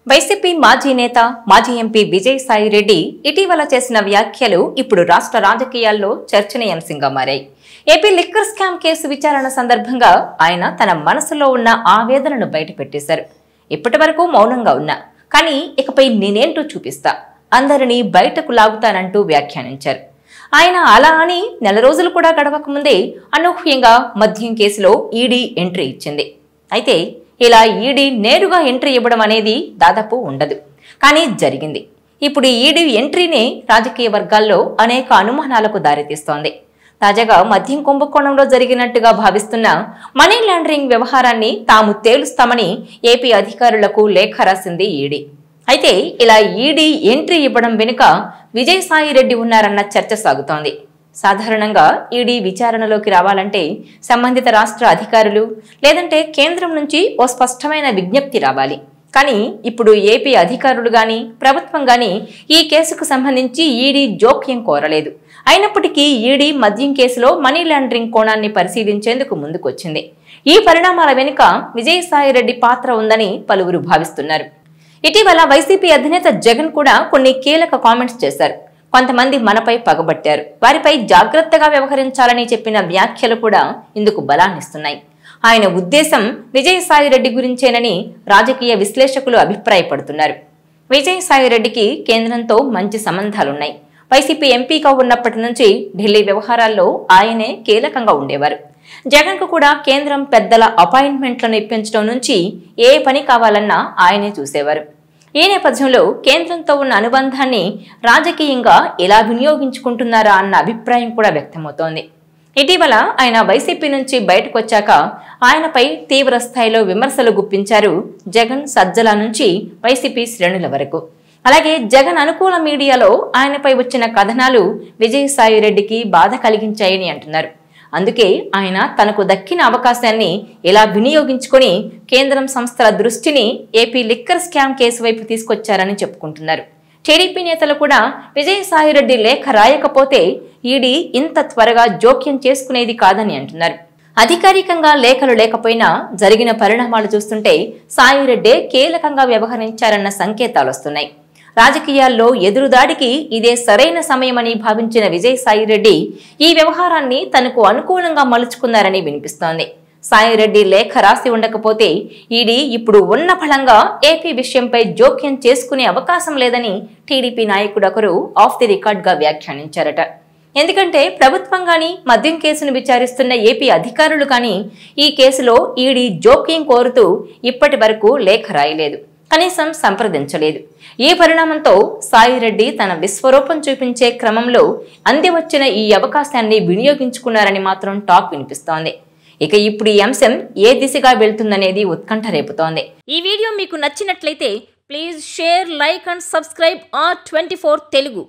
YCP మాజీ నేత మాజీ ఎంపీ విజయసాయి రెడ్డి ఇటీవల చేసిన వ్యాఖ్యలు ఇప్పుడు రాష్ట్ర రాజకీయాల్లో చర్చనీయాంశంగా మారాయి. ఏపీ లిక్కర్ స్కామ్ కేసు విచారణ సందర్భంగా ఆయన తన మనసులో ఉన్న ఆవేదనను బయటపెట్టేశారు. ఇప్పటివరకు మౌనంగా ఉన్నా, కానీ ఇకపై నేనేంటో చూపిస్తా, అందరినీ బయటకు లాగుతానంటూ వ్యాఖ్యానించారు. ఆయన అలా అని నెల రోజులు కూడా గడవకముందే అనూహ్యంగా మద్యం కేసులో ఈడీ ఎంట్రీ ఇచ్చింది. అయితే ఇలా ఈడీ నేరుగా ఎంట్రీ ఇవ్వడం అనేది దాదాపు ఉండదు, కానీ జరిగింది. ఇప్పుడు ఈడీ ఎంట్రీనే రాజకీయ వర్గాల్లో అనేక అనుమానాలకు దారితీస్తోంది. తాజాగా మద్యం కుంభకోణంలో జరిగినట్టుగా భావిస్తున్న మనీ లాండరింగ్ వ్యవహారాన్ని తాము తేలుస్తామని ఏపీ అధికారులకు లేఖ రాసింది ఈడీ. అయితే ఇలా ఈడీ ఎంట్రీ ఇవ్వడం వెనుక విజయసాయి రెడ్డి ఉన్నారన్న చర్చ సాగుతోంది. సాధారణంగా ఈడీ విచారణలోకి రావాలంటే సంబంధిత రాష్ట్ర అధికారులు లేదంటే కేంద్రం నుంచి ఓ స్పష్టమైన విజ్ఞప్తి రావాలి. కానీ ఇప్పుడు ఏపీ అధికారులు గాని ప్రభుత్వం గాని ఈ కేసుకు సంబంధించి ఈడీ జోక్యం కోరలేదు. అయినప్పటికీ ఈడీ మద్యం కేసులో మనీ లాండరింగ్ కోణాన్ని పరిశీలించేందుకు ముందుకొచ్చింది. ఈ పరిణామాల వెనుక విజయసాయి రెడ్డి పాత్ర ఉందని పలువురు భావిస్తున్నారు. ఇటీవల వైసీపీ అధినేత జగన్ కూడా కొన్ని కీలక కామెంట్స్ చేశారు. కొంతమంది మనపై పగబట్టారు, వారిపై జాగ్రత్తగా వ్యవహరించాలని చెప్పిన వ్యాఖ్యలు కూడా ఇందుకు బలాన్నిస్తున్నాయి. ఆయన ఉద్దేశం విజయసాయి రెడ్డి గురించేనని రాజకీయ విశ్లేషకులు అభిప్రాయపడుతున్నారు. విజయసాయి రెడ్డికి కేంద్రంతో మంచి సంబంధాలున్నాయి. వైసీపీ ఎంపీగా ఉన్నప్పటి నుంచి ఢిల్లీ వ్యవహారాల్లో ఆయనే కీలకంగా ఉండేవారు. జగన్కు కూడా కేంద్రం పెద్దల అపాయింట్మెంట్లను ఇప్పించడం నుంచి ఏ పని కావాలన్నా ఆయనే చూసేవారు. ఈ నేపథ్యంలో కేంద్రంతో ఉన్న అనుబంధాన్ని రాజకీయంగా ఎలా వినియోగించుకుంటున్నారా అన్న అభిప్రాయం కూడా వ్యక్తమవుతోంది. ఇటీవల ఆయన వైసీపీ నుంచి బయటకు వచ్చాక ఆయనపై తీవ్ర స్థాయిలో విమర్శలు గుప్పించారు జగన్, సజ్జల నుంచి వైసీపీ శ్రేణుల వరకు. అలాగే జగన్ అనుకూల మీడియాలో ఆయనపై వచ్చిన కథనాలు విజయసాయి రెడ్డికి బాధ కలిగించాయని అంటున్నారు. అందుకే ఆయన తనకు దక్కిన అవకాశాన్ని ఎలా వినియోగించుకొని కేంద్రం సంస్థల దృష్టిని ఏపీ లిక్కర్ స్కామ్ కేసు వైపు తీసుకొచ్చారని చెప్పుకుంటున్నారు. టీడీపీ నేతలు కూడా విజయసాయి రెడ్డి లేఖ రాయకపోతే ఈడీ ఇంత త్వరగా జోక్యం చేసుకునేది కాదని అంటున్నారు. అధికారికంగా లేఖలు లేకపోయినా జరిగిన పరిణామాలు చూస్తుంటే సాయిరెడ్డే కీలకంగా వ్యవహరించారన్న సంకేతాలు వస్తున్నాయి. రాజకీయాల్లో ఎదురుదాడికి ఇదే సరైన సమయమని భావించిన విజయసాయి రెడ్డి ఈ వ్యవహారాన్ని తనకు అనుకూలంగా మలుచుకున్నారని వినిపిస్తోంది. సాయిరెడ్డి లేఖ రాసి ఉండకపోతే ఈడీ ఇప్పుడు ఉన్న ఫలంగా ఏపీ విషయంపై జోక్యం చేసుకునే అవకాశం లేదని టీడీపీ నాయకుడొకరు ఆఫ్ ది రికార్డ్ గా వ్యాఖ్యానించారట. ఎందుకంటే ప్రభుత్వం గాని మద్యం కేసును విచారిస్తున్న ఏపీ అధికారులు కానీ ఈ కేసులో ఈడీ జోక్యం కోరుతూ ఇప్పటి వరకు లేఖ రాయలేదు, కనీసం సంప్రదించలేదు. ఈ పరిణామంతో సాయిరెడ్డి తన విశ్వరూపం చూపించే క్రమంలో అందివచ్చిన ఈ అవకాశాన్ని వినియోగించుకున్నారని మాత్రం టాక్ వినిపిస్తోంది. ఇక ఇప్పుడు ఈ అంశం ఏ దిశగా వెళ్తుందనేది ఉత్కంఠ రేపుతోంది. ఈ వీడియో మీకు నచ్చినట్లయితే please share, like and subscribe R24 Telugu.